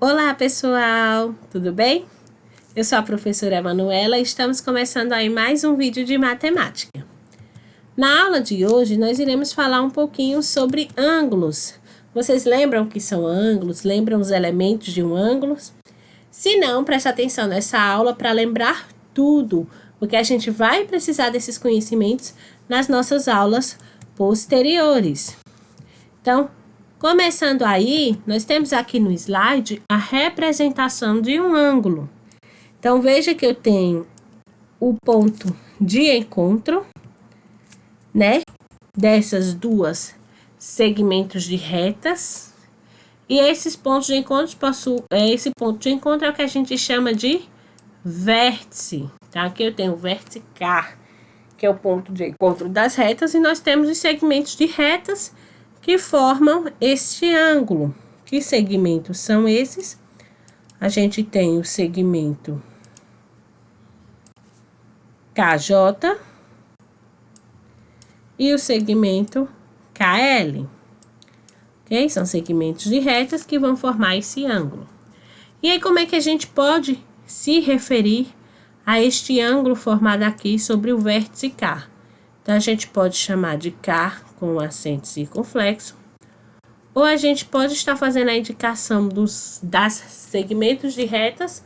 Olá, pessoal! Tudo bem? Eu sou a professora Emanuela e estamos começando aí mais um vídeo de matemática. Na aula de hoje, nós iremos falar um pouquinho sobre ângulos. Vocês lembram o que são ângulos? Lembram os elementos de um ângulo? Se não, preste atenção nessa aula para lembrar tudo, porque a gente vai precisar desses conhecimentos nas nossas aulas posteriores. Então, começando aí, nós temos aqui no slide a representação de um ângulo. Então, veja que eu tenho o ponto de encontro, né? Dessas duas segmentos de retas. E esses pontos de encontro esse ponto de encontro é o que a gente chama de vértice. Tá? Aqui eu tenho o vértice K, que é o ponto de encontro das retas, e nós temos os segmentos de retas que formam este ângulo. Que segmentos são esses? A gente tem o segmento KJ e o segmento KL. Ok? São segmentos de retas que vão formar esse ângulo. E aí, como é que a gente pode se referir a este ângulo formado aqui sobre o vértice K? Então, a gente pode chamar de K com acento circunflexo, ou a gente pode estar fazendo a indicação das segmentos de retas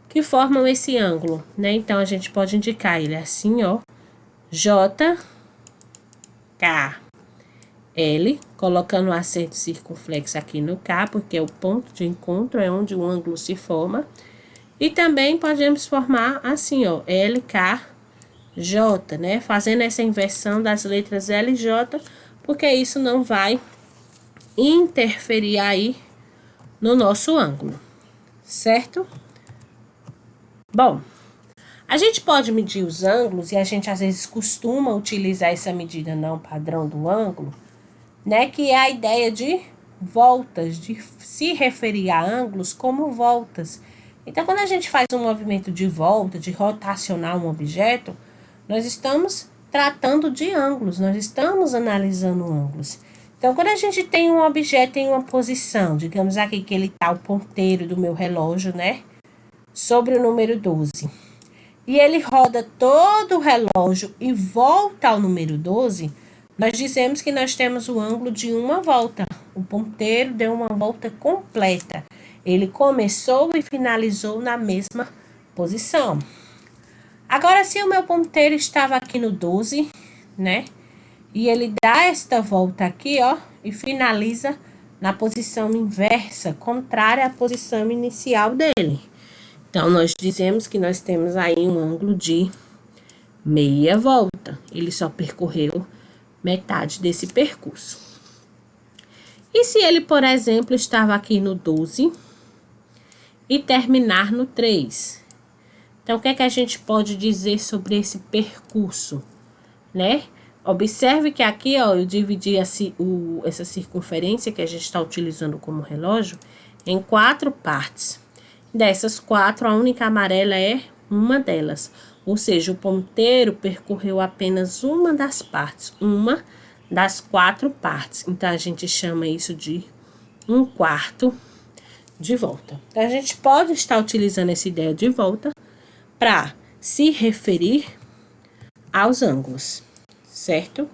que formam esse ângulo, né? Então, a gente pode indicar ele assim, ó, J, K, L, colocando o acento circunflexo aqui no K, porque é o ponto de encontro, é onde o ângulo se forma. E também podemos formar assim, ó, L, K, J, né? Fazendo essa inversão das letras L e J, porque isso não vai interferir aí no nosso ângulo, certo? Bom, a gente pode medir os ângulos e a gente às vezes costuma utilizar essa medida não padrão do ângulo, né? Que é a ideia de voltas, de se referir a ângulos como voltas. Então, quando a gente faz um movimento de volta, de rotacionar um objeto, nós estamos tratando de ângulos, nós estamos analisando ângulos. Então, quando a gente tem um objeto em uma posição, digamos aqui que ele está o ponteiro do meu relógio, né? Sobre o número 12. E ele roda todo o relógio e volta ao número 12, nós dizemos que nós temos o ângulo de uma volta. O ponteiro deu uma volta completa. Ele começou e finalizou na mesma posição. Agora, se o meu ponteiro estava aqui no 12, né? E ele dá esta volta aqui, ó, e finaliza na posição inversa, contrária à posição inicial dele. Então, nós dizemos que nós temos aí um ângulo de meia volta. Ele só percorreu metade desse percurso. E se ele, por exemplo, estava aqui no 12 e terminar no 3? Então, o que é que a gente pode dizer sobre esse percurso, né? Observe que aqui, ó, eu dividi essa circunferência que a gente está utilizando como relógio em 4 partes. Dessas 4, a única amarela é uma delas. Ou seja, o ponteiro percorreu apenas uma das partes, uma das 4 partes. Então, a gente chama isso de 1/4 de volta. Então, a gente pode estar utilizando essa ideia de volta para se referir aos ângulos, certo?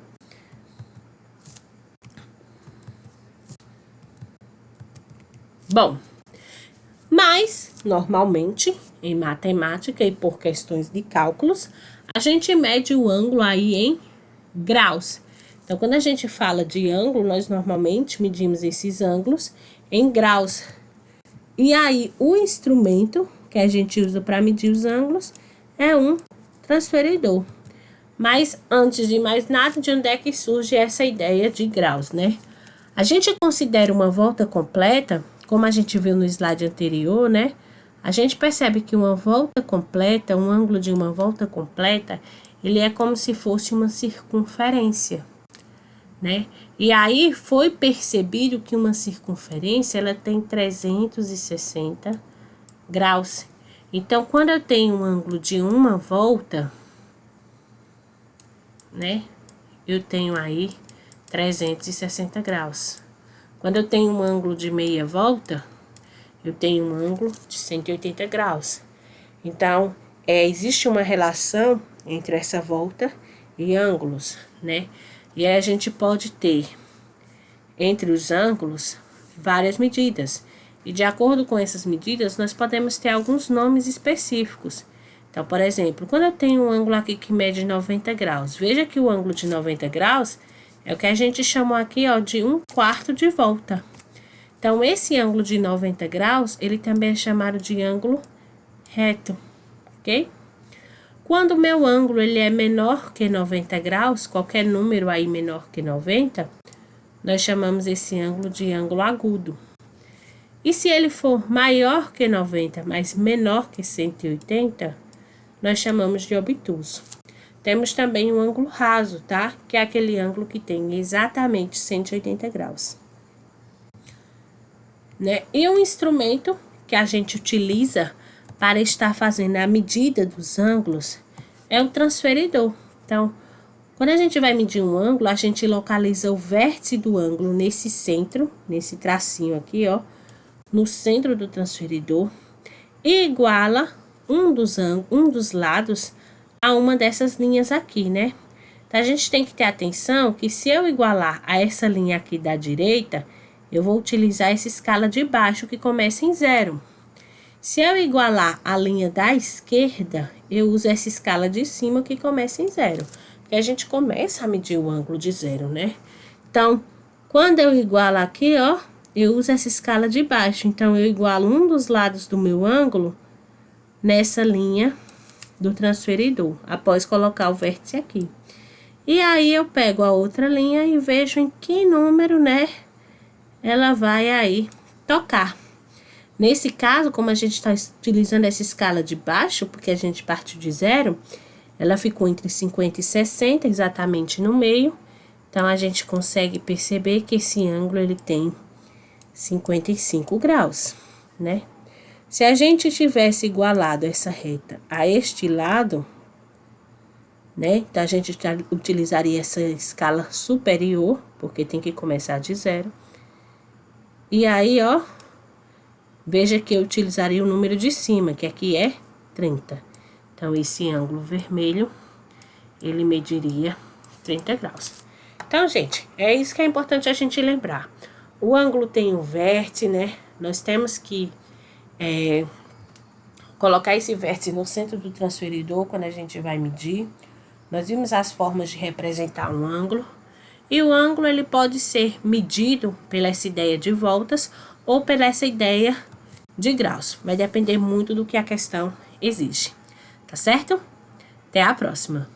Bom, mas, normalmente, em matemática e por questões de cálculos, a gente mede o ângulo aí em graus. Então, quando a gente fala de ângulo, nós normalmente medimos esses ângulos em graus. E aí, o instrumento que a gente usa para medir os ângulos é um transferidor. Mas, antes de mais nada, de onde é que surge essa ideia de graus, né? A gente considera uma volta completa, como a gente viu no slide anterior, né? A gente percebe que uma volta completa, um ângulo de uma volta completa, ele é como se fosse uma circunferência, né? E aí foi percebido que uma circunferência, ela tem 360 graus. Então, quando eu tenho um ângulo de uma volta, né? Eu tenho aí 360 graus. Quando eu tenho um ângulo de meia volta, eu tenho um ângulo de 180 graus. Então, existe uma relação entre essa volta e ângulos, né? E aí a gente pode ter entre os ângulos várias medidas. E de acordo com essas medidas, nós podemos ter alguns nomes específicos. Então, por exemplo, quando eu tenho um ângulo aqui que mede 90 graus, veja que o ângulo de 90 graus é o que a gente chamou aqui, ó, de 1/4 de volta. Então, esse ângulo de 90 graus, ele também é chamado de ângulo reto, ok? Quando o meu ângulo ele é menor que 90 graus, qualquer número aí menor que 90, nós chamamos esse ângulo de ângulo agudo. E se ele for maior que 90, mas menor que 180, nós chamamos de obtuso. Temos também o ângulo raso, tá? Que é aquele ângulo que tem exatamente 180 graus. Né? E um instrumento que a gente utiliza para estar fazendo a medida dos ângulos é o transferidor. Então, quando a gente vai medir um ângulo, a gente localiza o vértice do ângulo nesse centro, nesse tracinho aqui, ó, no centro do transferidor, e iguala um dos lados a uma dessas linhas aqui, né? Então, a gente tem que ter atenção que se eu igualar a essa linha aqui da direita, eu vou utilizar essa escala de baixo que começa em 0. Se eu igualar a linha da esquerda, eu uso essa escala de cima que começa em 0. Porque a gente começa a medir o ângulo de 0, né? Então, quando eu igualo aqui, ó, eu uso essa escala de baixo. Então, eu igualo um dos lados do meu ângulo nessa linha do transferidor, após colocar o vértice aqui. E aí, eu pego a outra linha e vejo em que número, né, ela vai aí tocar. Nesse caso, como a gente está utilizando essa escala de baixo, porque a gente partiu de 0, ela ficou entre 50 e 60, exatamente no meio. Então, a gente consegue perceber que esse ângulo, ele tem 55 graus, né? Se a gente tivesse igualado essa reta a este lado, né? Então, a gente utilizaria essa escala superior, porque tem que começar de 0. E aí, ó, veja que eu utilizaria o número de cima, que aqui é 30. Então, esse ângulo vermelho, ele mediria 30 graus. Então, gente, é isso que é importante a gente lembrar. O ângulo tem um vértice, né? Nós temos que colocar esse vértice no centro do transferidor quando a gente vai medir. Nós vimos as formas de representar um ângulo. E o ângulo, ele pode ser medido pela essa ideia de voltas ou pela essa ideia de graus. Vai depender muito do que a questão exige. Tá certo? Até a próxima!